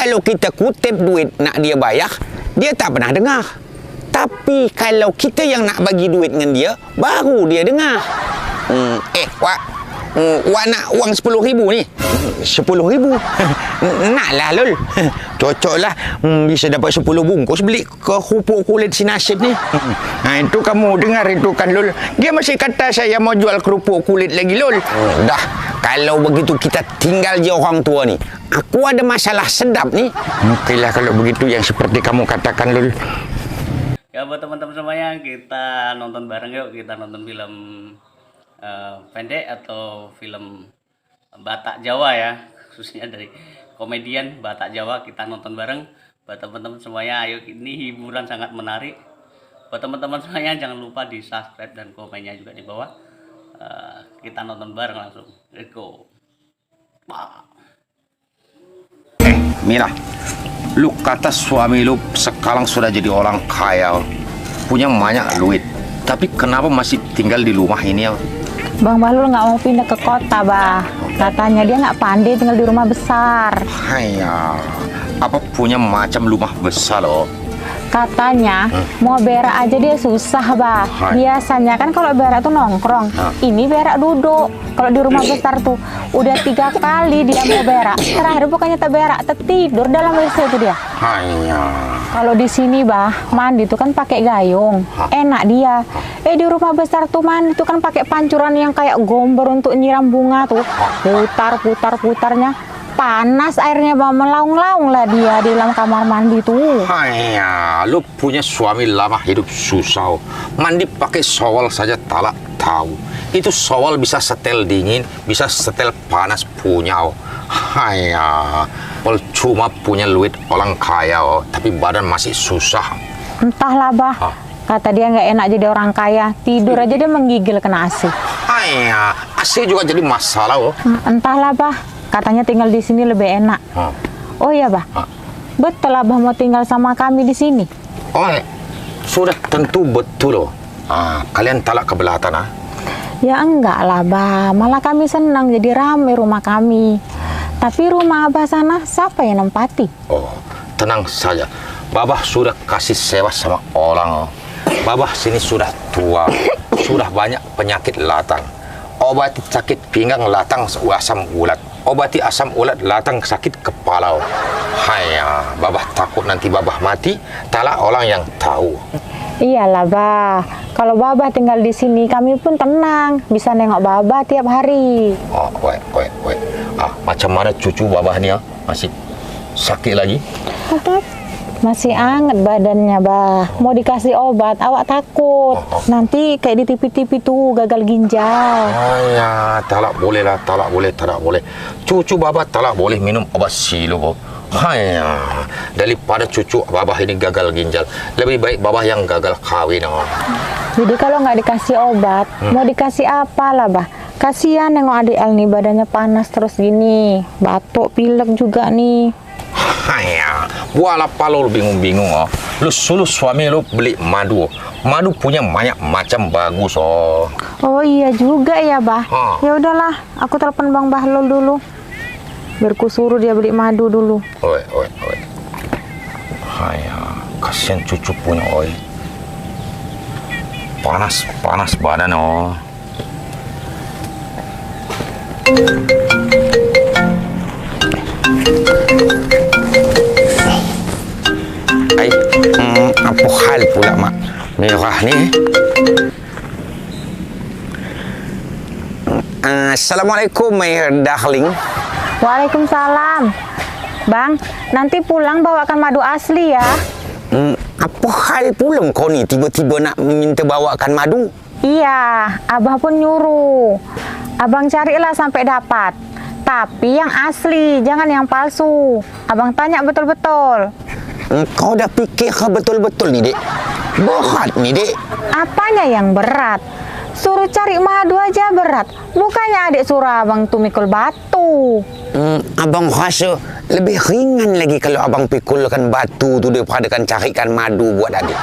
kalau kita kutip duit nak dia bayar, dia tak pernah dengar. Tapi kalau kita yang nak bagi duit dengan dia, baru dia dengar. Wak nak wang 10,000 ni? 10,000? Naklah Lul. Cocoklah. Bisa dapat 10 bungkus beli kerupuk kulit si Nasib ni. Itu kamu dengar itu kan Lul. Dia masih kata saya mau jual kerupuk kulit lagi Lul. Dah, kalau begitu kita tinggal je orang tua ni. Aku ada masalah sedap ni. Okeylah kalau begitu yang seperti kamu katakan Lul. Ya buat teman-teman semuanya, kita nonton bareng yuk. Kita nonton film pendek atau film Batak Jawa ya, khususnya dari komedian Batak Jawa. Kita nonton bareng buat teman-teman semuanya. Ayo, ini hiburan sangat menarik. Buat teman-teman semuanya jangan lupa di subscribe dan komennya juga di bawah. Kita nonton bareng langsung. Let's go. Mila, lu kata suami lu sekarang sudah jadi orang kaya, punya banyak duit, tapi kenapa masih tinggal di rumah ini ya? Bang Bahlul nggak mau pindah ke kota, Bah. Katanya dia nggak pandai tinggal di rumah besar. Hanya, apa punya macam rumah besar loh? Katanya mau berak aja dia susah, Bah. Biasanya kan kalau berak tuh nongkrong, ini berak duduk. Kalau di rumah besar tuh udah 3 kali dia mau berak, terakhir bukannya tak berak, tidur dalam WC itu dia. Hanya. Kalau di sini, Bah, mandi tuh kan pakai gayung, enak dia. Di rumah besar tuh mandi tuh kan pakai pancuran yang kayak gombor untuk nyiram bunga tuh, putarnya. Panas airnya, Bah, melaung-laung lah dia di dalam kamar mandi tuh. Hanya, lu punya suami lama hidup susah. Mandi pakai shower saja tak tahu. Itu shower bisa setel dingin, bisa setel panas punya. Hanya, cuma punya duit orang kaya, tapi badan masih susah. Entahlah, Bah. Kata dia nggak enak jadi orang kaya, tidur aja dia menggigil kena AC. Hanya, AC juga jadi masalah. Entahlah, Bah. Katanya tinggal di sini lebih enak. Oh iya, Bah. Betul Abah mau tinggal sama kami di sini? Oh, sudah tentu betul loh. Kalian talak keberatan Ya enggak lah, Bah. Malah kami senang jadi ramai rumah kami. Tapi rumah Abah sana siapa yang nempati? Oh, tenang saja. Babah sudah kasih sewa sama orang. Babah sini sudah tua, sudah banyak penyakit latang. Obati sakit pinggang latang asam ulat. Obati asam ulat latang sakit kepala. Hanya, babah takut nanti babah mati, talak orang yang tahu. Iyalah, Bah. Kalau Babah tinggal di sini, kami pun tenang. Bisa nengok Babah tiap hari. Oh, macam mana cucu babah ni masih sakit lagi? Masih anget badannya, Bah. Mau dikasih obat, awak takut. Nanti kayak di TV-TV tuh gagal ginjal. Ya, tak boleh lah, tak boleh. Cucu babah tak boleh minum obat sirup. Hanya, daripada cucu babah ini gagal ginjal, lebih baik babah yang gagal kawin. Jadi kalau nggak dikasih obat, mau dikasih apa lah, Bah? Kasihan nengok adik El nih, badannya panas terus gini, batuk, pilek juga nih. Hanya, buat apa lo bingung-bingung Lu suruh suami lu beli madu. Madu punya banyak macam bagus Oh iya juga ya, Bah. Ya udahlah, aku telepon Bang Bahlul dulu. Biar ku suruh dia beli madu dulu. Oi. Hanya, kasihan cucu punya Panas badan apa hal pula mak merah ni? Assalamualaikum, my darling. Waalaikumsalam. Bang, nanti pulang bawakan madu asli ya. Apa hal pula kau ni tiba-tiba nak minta bawakan madu? Iya, Abah pun nyuruh. Abang carilah sampai dapat. Tapi yang asli, jangan yang palsu. Abang tanya betul-betul. Kau dah fikir betul-betul ni, Dek? Berat ni, Dek. Apanya yang berat? Suruh cari madu aja berat. Bukannya adik suruh abang tuh mikul batu. Abang rasa lebih ringan lagi kalau abang pikulkan batu tu daripada kan carikan madu buat adik.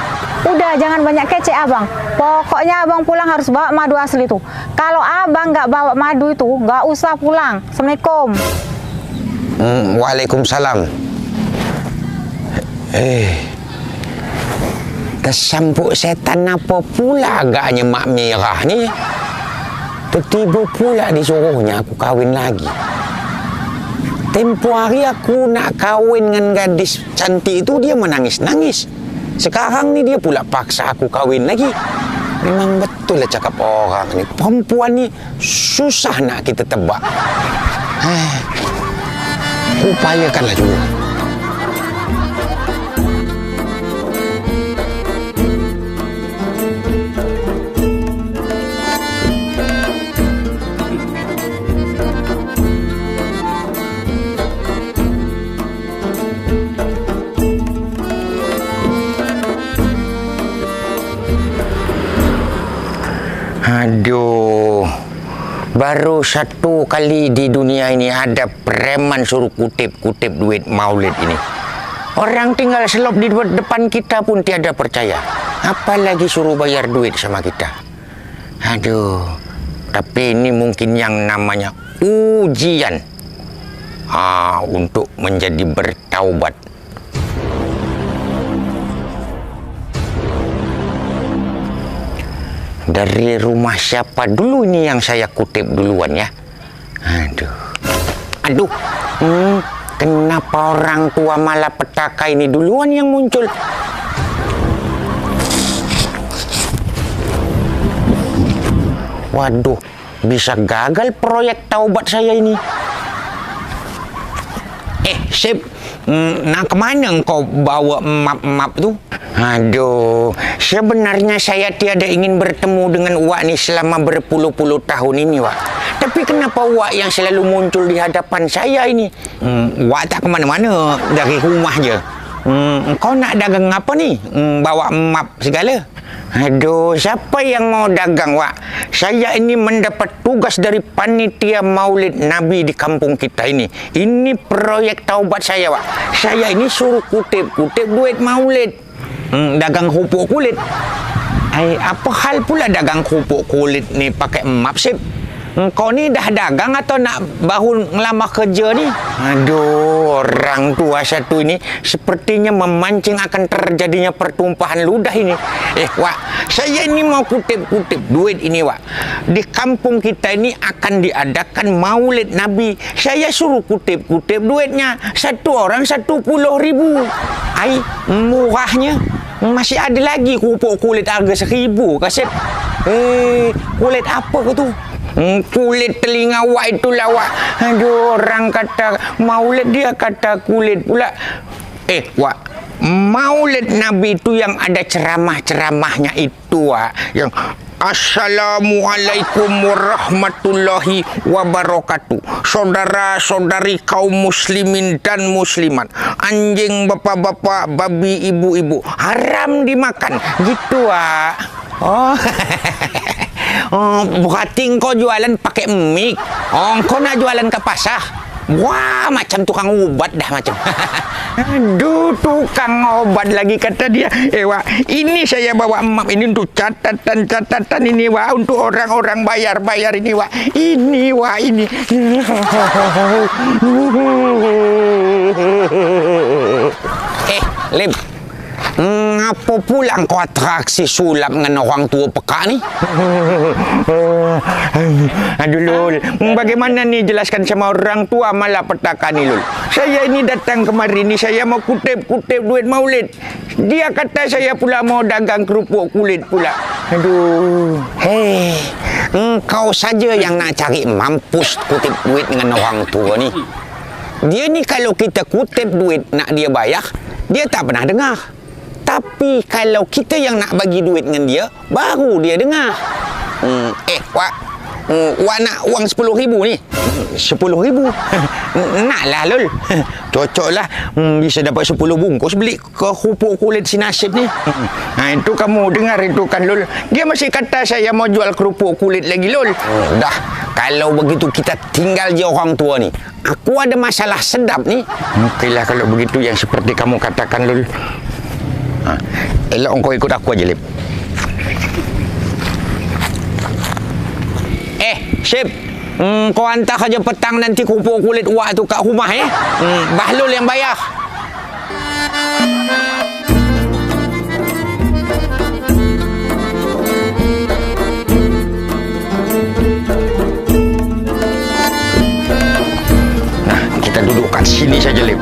Udah, jangan banyak kece abang. Pokoknya abang pulang harus bawa madu asli tuh. Kalau abang nggak bawa madu itu, nggak usah pulang. Assalamualaikum. Waalaikumsalam. Kesambuk setan apa pula agaknya Mak Mirah ni? Tiba-tiba pula disuruhnya aku kahwin lagi. Tempoh hari aku nak kahwin dengan gadis cantik itu, dia menangis-nangis. Sekarang ni dia pula paksa aku kahwin lagi. Memang betul lah cakap orang ni. Perempuan ni susah nak kita tebak. Upayakanlah juga. Aduh, baru satu kali di dunia ini ada preman suruh kutip-kutip duit maulid ini. Orang tinggal selop di depan kita pun tiada percaya. Apalagi suruh bayar duit sama kita. Aduh, tapi ini mungkin yang namanya ujian. Untuk menjadi bertaubat. Dari rumah siapa dulu ini yang saya kutip duluan ya? Aduh, kenapa orang tua malapetaka ini duluan yang muncul? Waduh, bisa gagal proyek taubat saya ini. Sip, nak kemana engkau bawa map tu? Aduh, sebenarnya saya tiada ingin bertemu dengan Wak ni selama berpuluh-puluh tahun ini, Wak. Tapi kenapa Wak yang selalu muncul di hadapan saya ini? Wak tak kemana-mana, dari rumah je. Kau nak dagang apa ni? Bawa map segala? Aduh, siapa yang mau dagang, Wak? Saya ini mendapat tugas dari panitia maulid Nabi di kampung kita ini. Ini proyek taubat saya, Wak. Saya ini suruh kutip-kutip duit maulid. Dagang kerupuk kulit. Apa hal pula dagang kerupuk kulit ni pakai map, Sip? Kau ni dah dagang atau nak baru ngelamar kerja ni? Aduh, orang tua satu ini sepertinya memancing akan terjadinya pertumpahan ludah ini. Wak, saya ini mau kutip-kutip duit ini, Wak. Di kampung kita ini akan diadakan maulid Nabi. Saya suruh kutip-kutip duitnya. Satu orang 10.000. Murahnya. Masih ada lagi kerupuk kulit harga 1,000, Kasip. Kulit apa ke tu? Kulit telinga Wak itulah, Wak. Aduh, orang kata maulid, dia kata kulit pula. Wak, maulid Nabi itu yang ada ceramah-ceramahnya itu, Wak. Yang Assalamualaikum warahmatullahi wabarakatuh. Saudara-saudari kaum muslimin dan muslimat, anjing bapak-bapak, babi ibu-ibu, haram dimakan. Gitu, Wak. Berarti kau jualan pakai mic. Kau nak jualan ke pasar. Wah, macam tukang ubat dah macam. Aduh, tukang obat lagi kata dia. Wak, ini saya bawa map ini untuk catatan ini, Wak, untuk orang-orang bayar ini, Wak. Ini, Wak, ini. Lim. Apa pula kau atraksi sulap dengan orang tua peka ni? Aduh, Lul. Bagaimana ni jelaskan sama orang tua malapetaka ni, Lul? Saya ini datang kemari ni, saya mau kutip-kutip duit maulid. Dia kata saya pula mau dagang kerupuk kulit pula. Aduh. Engkau saja yang nak cari mampus kutip duit dengan orang tua ni. Dia ni kalau kita kutip duit nak dia bayar, dia tak pernah dengar. Tapi kalau kita yang nak bagi duit dengan dia, baru dia dengar. Wak, Wak nak uang 10.000 ni? 10.000? Naklah, Lul. Cocoklah. Bisa dapat 10 bungkus beli ke kerupuk kulit si Nasib ni. Itu kamu dengar itu kan, Lul. Dia masih kata saya mau jual kerupuk kulit lagi, Lul. Dah, kalau begitu kita tinggal je orang tua ni. Aku ada masalah sedap ni. Okeylah kalau begitu yang seperti kamu katakan, Lul. Elok kau ikut aku aja, Lip. Sip. Kau hantar aja petang nanti kerupuk kulit Wak tu kat rumah, Bahlul yang bayar. Sini saja, Lip.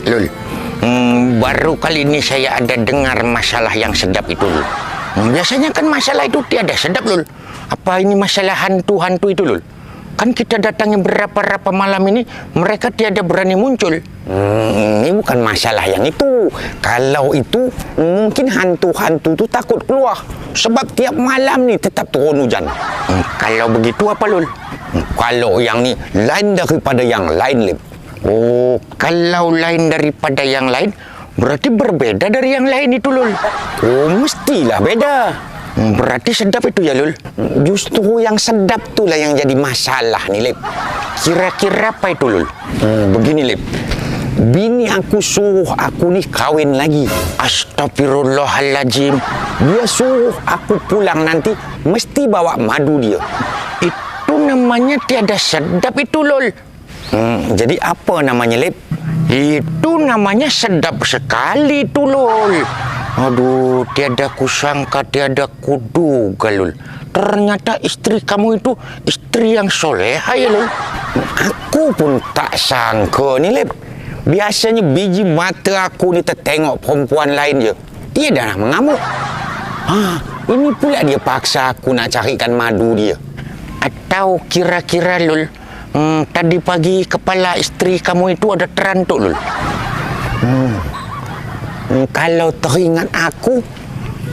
Lul. Baru kali ini saya ada dengar masalah yang sedap itu, Lul. Biasanya kan masalah itu tiada sedap, Lul. Apa ini masalah hantu-hantu itu, Lul? Kan kita datangnya berapa-rapa malam ini, mereka tiada berani muncul. Ini bukan masalah yang itu. Kalau itu, mungkin hantu-hantu itu takut keluar. Sebab tiap malam nih tetap turun hujan. Kalau begitu apa, Lul? Kalau yang ni lain daripada yang lain, Lip. Oh, kalau lain daripada yang lain, berarti berbeda dari yang lain itu, Lul. Oh, mestilah beda. Berarti sedap itu ya, Lul. Justru yang sedap itulah yang jadi masalah nih, Lip. Kira-kira apa itu, Lul? Begini, Lip. Bini aku suruh aku nih kawin lagi. Astagfirullahaladzim. Dia suruh aku pulang nanti mesti bawa madu dia. Itu namanya tiada sedap itu, Lul. Jadi apa namanya, Lip? Itu namanya sedap sekali itu, Lul. Aduh, tiada kusangka, tiada kuduga, Lul. Ternyata istri kamu itu istri yang soleha ya, Lul. Aku pun tak sangka nih, Lip. Biasanya biji mata aku ni tertengok perempuan lain je. Dia dah mengamuk. Ini pula dia paksa aku nak carikan madu dia. Atau kira-kira, Lul, tadi pagi kepala istri kamu itu ada terantuk, Lul. Kalau teringat aku,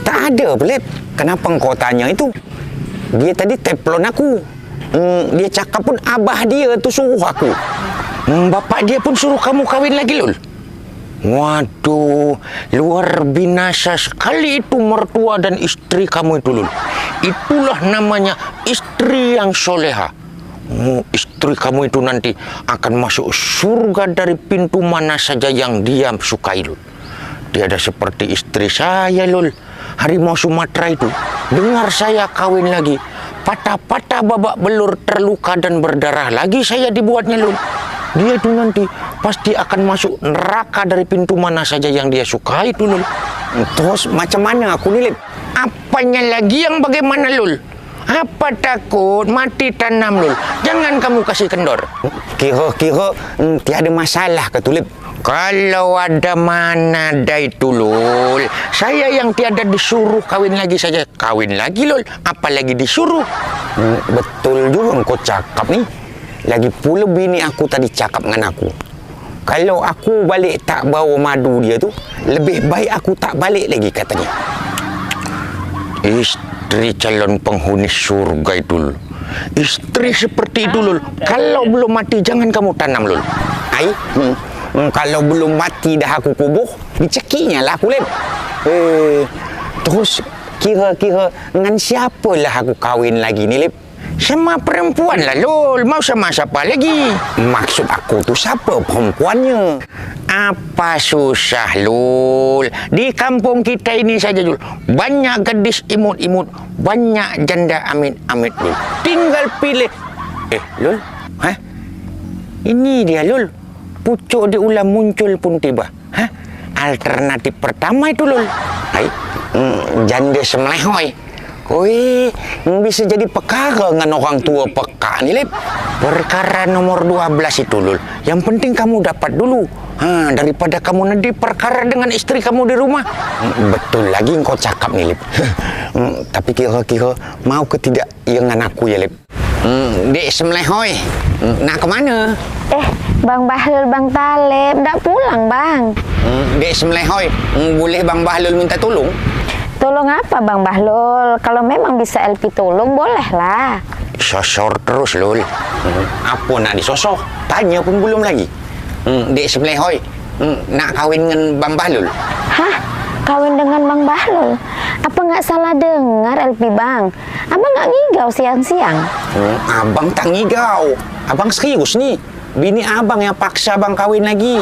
tak ada, Lip. Kenapa kau tanya itu? Dia tadi teplon aku. Dia cakap pun abah dia tu suruh aku. Bapak dia pun suruh kamu kahwin lagi, Lul. Waduh, luar binasa sekali itu mertua dan istri kamu itu, Lul. Itulah namanya istri yang soleha. Istri kamu itu nanti akan masuk surga dari pintu mana saja yang dia sukai, Lul. Tiada seperti istri saya, Lul. Harimau Sumatera itu, dengar saya kawin lagi, patah-patah babak belur, terluka dan berdarah lagi saya dibuatnya, Lul. Dia itu nanti pasti akan masuk neraka dari pintu mana saja yang dia sukai itu, Lul. Terus macam mana aku nih, Lip? Apanya lagi yang bagaimana, Lul? Apa takut mati tanam, Lul? Jangan kamu kasih kendor. Kira-kira tiada masalah ke tu, Lip? Kalau ada mana ada itu, Lul. Saya yang tiada disuruh kawin lagi saja kawin lagi, Lul. Apalagi disuruh. Betul juga kau cakap ni. Lagi pula bini aku tadi cakap dengan aku. Kalau aku balik tak bawa madu dia tu, lebih baik aku tak balik lagi, katanya. Istri calon penghuni surga itu, Lul. Istri seperti itu, Lul. Kalau belum mati jangan kamu tanam, Lul. Kalau belum mati dah aku kubur, dicekinya lah aku, Lip. Terus kira-kira dengan siapalah aku kahwin lagi ni, Lip? Sama perempuan lah, Lul. Mau sama siapa lagi? Maksud aku tu siapa perempuannya? Apa susah, Lul? Di kampung kita ini saja, Lul. Banyak gadis imut-imut, banyak janda amit-amit, Lul. Tinggal pilih. Lul? Ini dia, Lul. Pucuk di ulam muncul pun tiba. Alternatif pertama itu, Lul. Janda semelehoi. Bisa jadi perkara dengan orang tua peka ni, Lip. Perkara nomor 12 itu, Lul. Yang penting kamu dapat dulu. Daripada kamu nanti perkara dengan istri kamu di rumah. Betul lagi kau cakap ni, Lip. Tapi kira-kira mau ke tidak dengan aku ya, Lip? Dek semelehoi, nak ke mana? Bang Bahlul, Bang Talib, dah pulang, Bang. Dek semelehoi, boleh Bang Bahlul minta tolong? Tolong apa, Bang Bahlul? Kalau memang bisa LP tolong, bolehlah. Sosor terus, Lul. Apa nak disosor? Tanya pun belum lagi. Dek semelehoi, nak kahwin dengan Bang Bahlul? Kawin dengan Bang Bahlul? Apa nggak salah dengar, LP, Bang? Abang nggak ngigau siang-siang? Abang tak ngigau. Abang serius nih. Bini abang yang paksa abang kahwin lagi.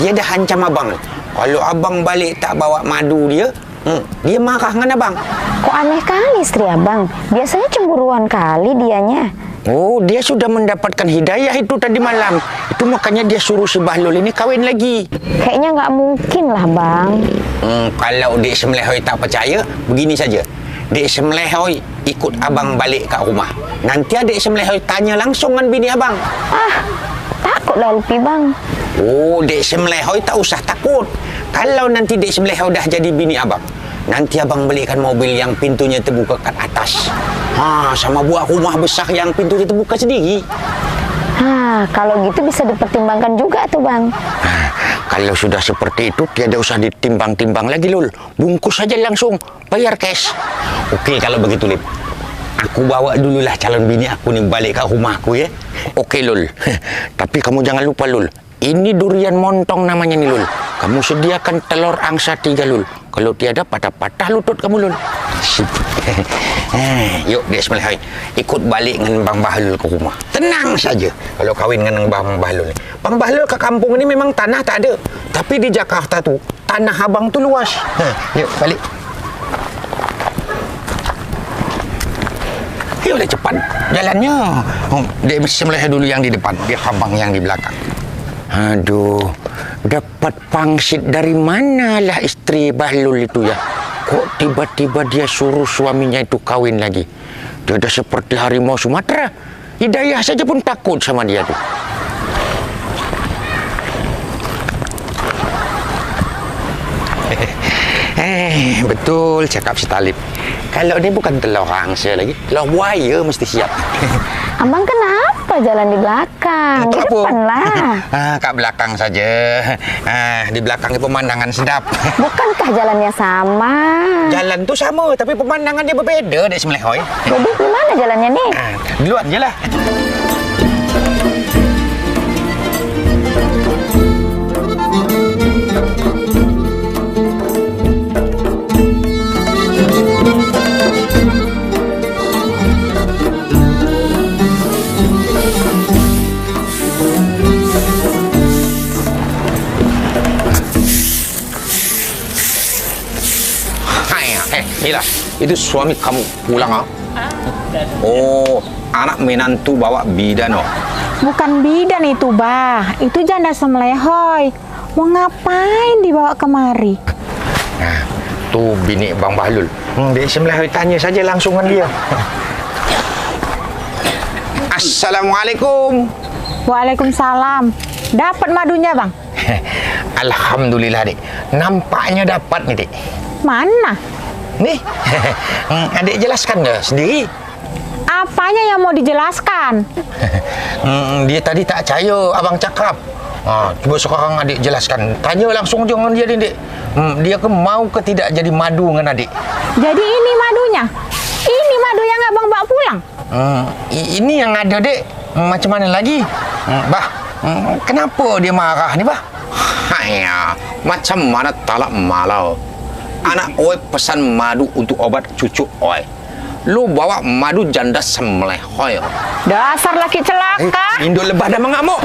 Dia dah hancam abang. Kalau abang balik tak bawa madu dia, dia marah dengan abang. Kok aneh kali istri abang? Biasanya cemburuan kali dianya. Dia sudah mendapatkan hidayah itu tadi malam. Itu makanya dia suruh si Bahlul ini kahwin lagi. Kayaknya nggak mungkin lah, Bang. Kalau Dek Semelehoi tak percaya, begini saja. Dek Semlehoi ikut abang balik ke rumah. Nanti adik Semlehoi tanya langsung dengan bini abang. Takutlah Lupi bang. Oh, Dek Semlehoi tak usah takut. Kalau nanti Dek Semlehoi dah jadi bini abang, nanti abang belikan mobil yang pintunya terbuka kat atas. Sama buat rumah besar yang pintunya terbuka sendiri. Kalau gitu bisa dipertimbangkan juga tuh bang. Kalau sudah seperti itu, tiada usah ditimbang-timbang lagi, Lul. Bungkus saja langsung, bayar cash. Okey, kalau begitu, Lip. Aku bawa dululah calon bini aku ni balik ke rumah aku, ya. Okey, Lul. Tapi kamu jangan lupa, Lul. Ini durian montong namanya ni, Lul. Kamu sediakan telur angsa 3, Lul. Kalau tiada, patah-patah lutut kamu, Lul. Sip. Yuk, Dek Semlehoi. Ikut balik dengan Bang Bahlul ke rumah. Tenang saja kalau kahwin dengan Bang Bahlul ni. Bang Bahlul ke kampung ni memang tanah tak ada. Tapi di Jakarta tu, tanah abang tu luas. Yuk, balik. Yuk, cepat jalannya. Dek Semlehoi dulu yang di depan, biar abang yang di belakang. Aduh, dapat pangsit dari manalah isteri Bahlul itu ya? Kok tiba-tiba dia suruh suaminya itu kawin lagi? Dia dah seperti harimau Sumatera. Hidayah saja pun takut sama dia tu. Betul cakap si Talib. Kalau dia bukan telur angsa lagi, telur buaya mesti siap. Abang kenapa jalan di belakang? Di depan lah. Kat belakang saja. Di belakang ni pemandangan sedap. Bukankah jalannya sama? Jalan tu sama, tapi pemandangan dia berbeza, Dek Semlehoi. Jadi gimana jalannya nih? Duluan je lah. Inilah, itu suami kamu pulang, Oh, anak menantu bawa bidan, Bukan bidan itu, Bah. Itu janda Semlehoi. Mau ngapain dibawa kemari? Tu bini Bang Bahlul. Dek Semlehoi tanya saja langsung dengan dia. Assalamualaikum. Waalaikumsalam. Dapat madunya, Bang? Alhamdulillah, Dek. Nampaknya dapat nih, Dek. Mana? Nih, adik jelaskan dah sendiri. Apanya yang mau dijelaskan? Dia tadi tak percaya abang cakap. Cuba sekarang adik jelaskan. Tanya langsung je dengan dia, Dek. Dia ke mau ke tidak jadi madu dengan adik? Jadi ini madunya? Ini madu yang abang bawa pulang? Ini yang ada, Dek. Macam mana lagi? Bah, kenapa dia marah ni, Bah? Macam mana talak malau. Anak oi pesan madu untuk obat cucu oi. Lu bawa madu janda Semlehoi. Dasar laki celaka. Indo lebah dah mengamuk.